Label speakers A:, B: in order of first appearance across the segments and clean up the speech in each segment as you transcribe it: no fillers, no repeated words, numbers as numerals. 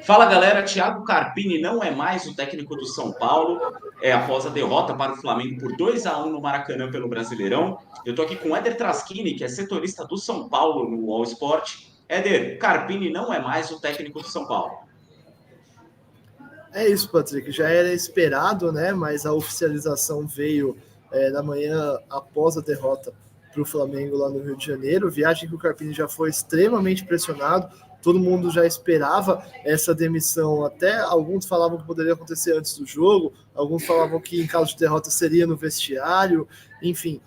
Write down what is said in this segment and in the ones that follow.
A: Fala galera, Thiago Carpini não é mais o técnico do São Paulo, após a derrota para o Flamengo por 2-1 no Maracanã pelo Brasileirão. Eu estou aqui com o Éder Traschini, que é setorista do São Paulo no All Sport. Éder, Carpini não é mais o técnico do São Paulo.
B: É isso, Patrick, já era esperado, né? Mas a oficialização veio na manhã após a derrota para o Flamengo lá no Rio de Janeiro. Viagem que o Carpini já foi extremamente pressionado, todo mundo já esperava essa demissão. Até alguns falavam que poderia acontecer antes do jogo, alguns falavam que em caso de derrota seria no vestiário, enfim.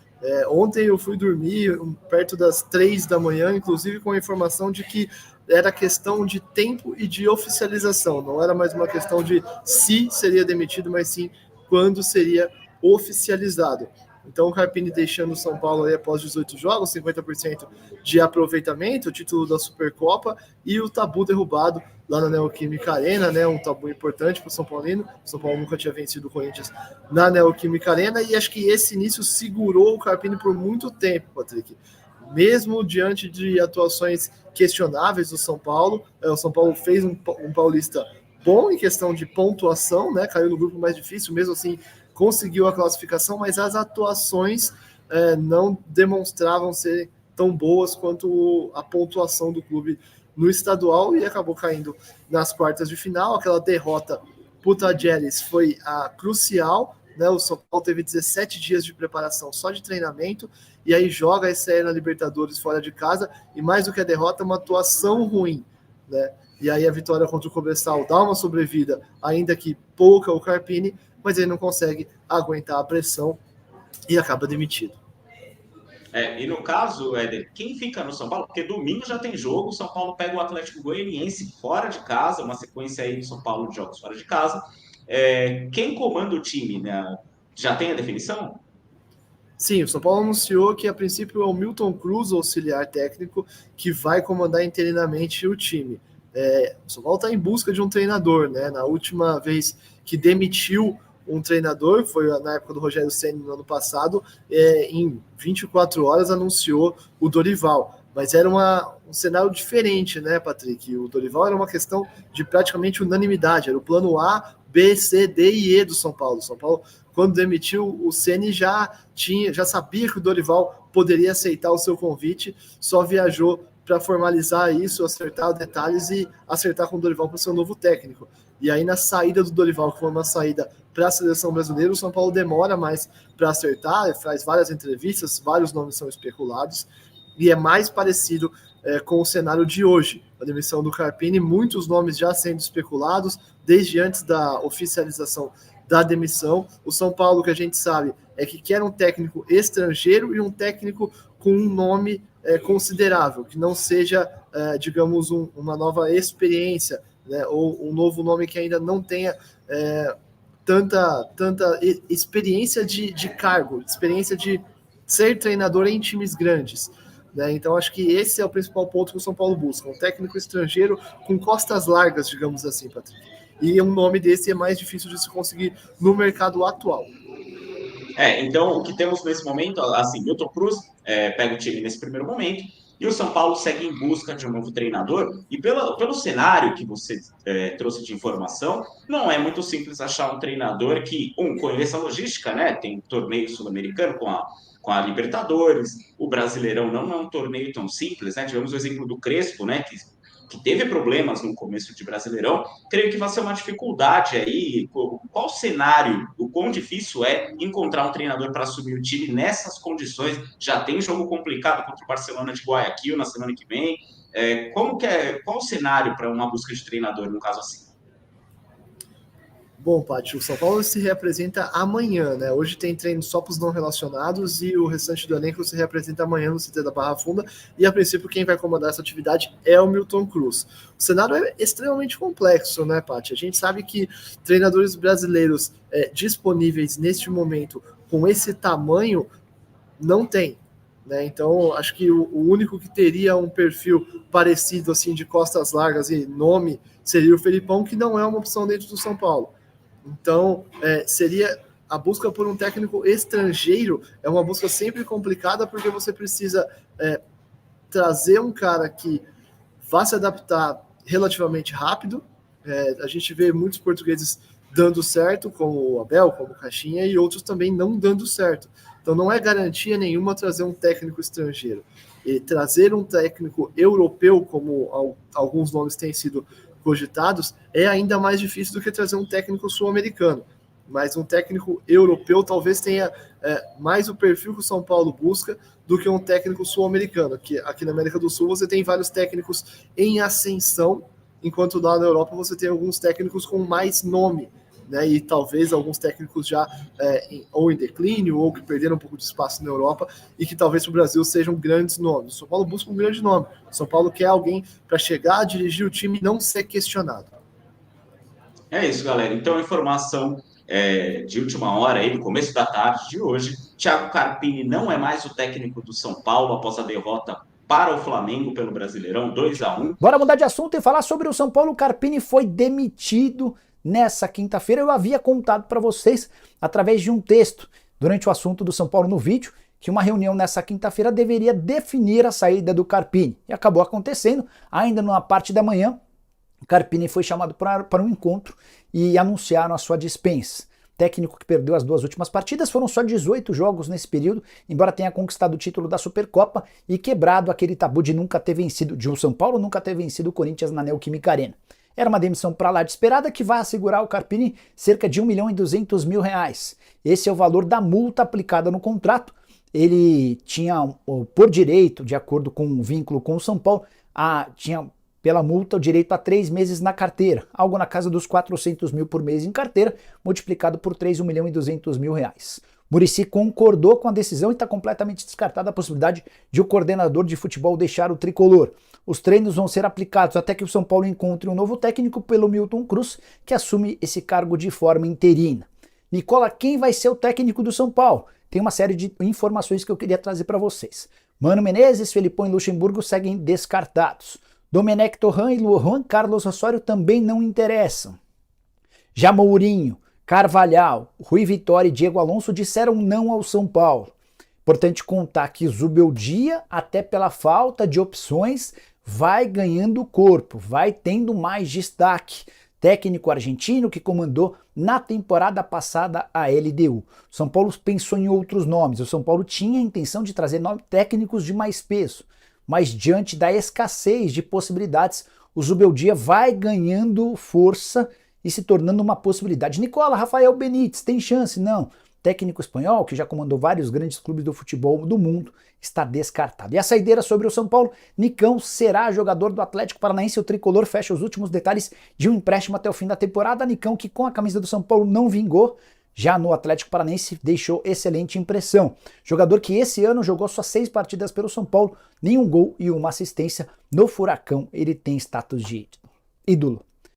B: Ontem eu fui dormir perto das 3 da manhã, inclusive com a informação de que era questão de tempo e de oficialização, não era mais uma questão de se seria demitido, mas sim quando seria oficializado. Então o Carpini deixando o São Paulo aí após 18 jogos, 50% de aproveitamento, o título da Supercopa e o tabu derrubado lá na Neoquímica Arena, né? Um tabu importante para o São Paulino. O São Paulo nunca tinha vencido o Corinthians na Neoquímica Arena e acho que esse início segurou o Carpini por muito tempo, Patrick. Mesmo diante de atuações questionáveis do São Paulo, o São Paulo fez um paulista bom em questão de pontuação, né? Caiu no grupo mais difícil, mesmo assim conseguiu a classificação, mas as atuações não demonstravam ser tão boas quanto a pontuação do clube no estadual e acabou caindo nas quartas de final. Aquela derrota para o Tajeres foi a crucial, né? O São Paulo teve 17 dias de preparação só de treinamento e aí joga a estreia na Libertadores fora de casa e mais do que a derrota, uma atuação ruim, né? E aí a vitória contra o Cobresal dá uma sobrevida, ainda que pouca, o Carpini, mas ele não consegue aguentar a pressão e acaba demitido.
A: E no caso, Éder, quem fica no São Paulo? Porque domingo já tem jogo, o São Paulo pega o Atlético Goianiense fora de casa, uma sequência aí do São Paulo de jogos fora de casa. Quem comanda o time, né? Já tem a definição?
B: Sim, o São Paulo anunciou que a princípio é o Milton Cruz, auxiliar técnico, que vai comandar interinamente o time. O São Paulo está em busca de um treinador, né? Na última vez que demitiu um treinador, foi na época do Rogério Ceni no ano passado, em 24 horas anunciou o Dorival. Mas era um cenário diferente, né, Patrick? O Dorival era uma questão de praticamente unanimidade, era o plano A, B, C, D e E do São Paulo. O São Paulo, quando demitiu o Ceni, já sabia que o Dorival poderia aceitar o seu convite, só viajou para formalizar isso, acertar detalhes e acertar com o Dorival para ser o novo técnico. E aí na saída do Dorival, que foi uma saída para a seleção brasileira, o São Paulo demora mais para acertar, faz várias entrevistas, vários nomes são especulados, e é mais parecido com o cenário de hoje. A demissão do Carpini, muitos nomes já sendo especulados, desde antes da oficialização da demissão. O São Paulo, que a gente sabe, é que quer um técnico estrangeiro e um técnico com um nome considerável, que não seja, digamos, uma nova experiência, né, ou um novo nome que ainda não tenha tanta experiência de cargo, experiência de ser treinador em times grandes. Né? Então, acho que esse é o principal ponto que o São Paulo busca, um técnico estrangeiro com costas largas, digamos assim, Patrick. E um nome desse é mais difícil de se conseguir no mercado atual.
A: Então o que temos nesse momento, assim, Milton Cruz pega o time nesse primeiro momento, e o São Paulo segue em busca de um novo treinador, e pelo cenário que você trouxe de informação, não é muito simples achar um treinador que, conheça a logística, né? Tem torneio sul-americano com a Libertadores, o Brasileirão não é um torneio tão simples, né? Tivemos o exemplo do Crespo, né? Que teve problemas no começo de Brasileirão, creio que vai ser uma dificuldade aí. Qual o cenário, o quão difícil é encontrar um treinador para assumir o time nessas condições? Já tem jogo complicado contra o Barcelona de Guayaquil na semana que vem. Qual o cenário para uma busca de treinador no caso assim?
B: Bom, Paty, o São Paulo se reapresenta amanhã, né? Hoje tem treino só para os não relacionados e o restante do elenco se reapresenta amanhã no CT da Barra Funda. E a princípio, quem vai comandar essa atividade é o Milton Cruz. O cenário é extremamente complexo, né, Paty? A gente sabe que treinadores brasileiros disponíveis neste momento com esse tamanho não tem. Né? Então, acho que o único que teria um perfil parecido assim de costas largas e nome seria o Felipão, que não é uma opção dentro do São Paulo. Então, seria a busca por um técnico estrangeiro, é uma busca sempre complicada, porque você precisa trazer um cara que vá se adaptar relativamente rápido, A gente vê muitos portugueses dando certo, como o Abel, como o Caixinha, e outros também não dando certo. Então não é garantia nenhuma trazer um técnico estrangeiro. E trazer um técnico europeu, como alguns nomes têm sido cogitados, é ainda mais difícil do que trazer um técnico sul-americano. Mas um técnico europeu talvez tenha mais o perfil que o São Paulo busca do que um técnico sul-americano, que aqui na América do Sul você tem vários técnicos em ascensão, enquanto lá na Europa você tem alguns técnicos com mais nome, né? E talvez alguns técnicos já ou em declínio, ou que perderam um pouco de espaço na Europa, e que talvez para o Brasil sejam grandes nomes. O São Paulo busca um grande nome. O São Paulo quer alguém para chegar, dirigir o time e não ser questionado.
A: É isso, galera. Então, informação de última hora, aí, no começo da tarde de hoje, Thiago Carpini não é mais o técnico do São Paulo após a derrota para o Flamengo pelo Brasileirão, 2-1.
C: Bora mudar de assunto e falar sobre o São Paulo. O Carpini foi demitido nessa quinta-feira. Eu havia contado para vocês, através de um texto, durante o assunto do São Paulo no vídeo, que uma reunião nessa quinta-feira deveria definir a saída do Carpini. E acabou acontecendo, ainda na parte da manhã, o Carpini foi chamado para um encontro e anunciaram a sua dispensa. Técnico que perdeu as 2 últimas partidas, foram só 18 jogos nesse período, embora tenha conquistado o título da Supercopa e quebrado aquele tabu de nunca ter vencido, de o São Paulo nunca ter vencido o Corinthians na Neoquímica Arena. Era uma demissão para lá de esperada que vai assegurar ao Carpini cerca de R$1.200.000. Esse é o valor da multa aplicada no contrato. Ele tinha, por direito, de acordo com o vínculo com o São Paulo, tinha pela multa o direito a 3 meses na carteira, algo na casa dos 400 mil por mês em carteira, multiplicado por 3, R$1.200.000. Muricy concordou com a decisão e está completamente descartada a possibilidade de o coordenador de futebol deixar o tricolor. Os treinos vão ser aplicados até que o São Paulo encontre um novo técnico pelo Milton Cruz, que assume esse cargo de forma interina. Nicola, quem vai ser o técnico do São Paulo? Tem uma série de informações que eu queria trazer para vocês. Mano Menezes, Felipão e Luxemburgo seguem descartados. Domenech Torrent e Juan Carlos Osório também não interessam. Já Mourinho, Carvalhal, Rui Vitória e Diego Alonso disseram não ao São Paulo. Importante contar que Zubeldia, até pela falta de opções, vai ganhando corpo, vai tendo mais destaque. Técnico argentino que comandou na temporada passada a LDU. São Paulo pensou em outros nomes. O São Paulo tinha a intenção de trazer técnicos de mais peso. Mas diante da escassez de possibilidades, o Zubeldia vai ganhando força e se tornando uma possibilidade. Nicola, Rafael Benítez, tem chance? Não. Técnico espanhol, que já comandou vários grandes clubes do futebol do mundo, está descartado. E a saideira sobre o São Paulo, Nicão será jogador do Atlético Paranaense. O tricolor fecha os últimos detalhes de um empréstimo até o fim da temporada. Nicão, que com a camisa do São Paulo não vingou, já no Atlético Paranaense deixou excelente impressão. Jogador que esse ano jogou só 6 partidas pelo São Paulo, nenhum gol e uma assistência. No Furacão ele tem status de ídolo.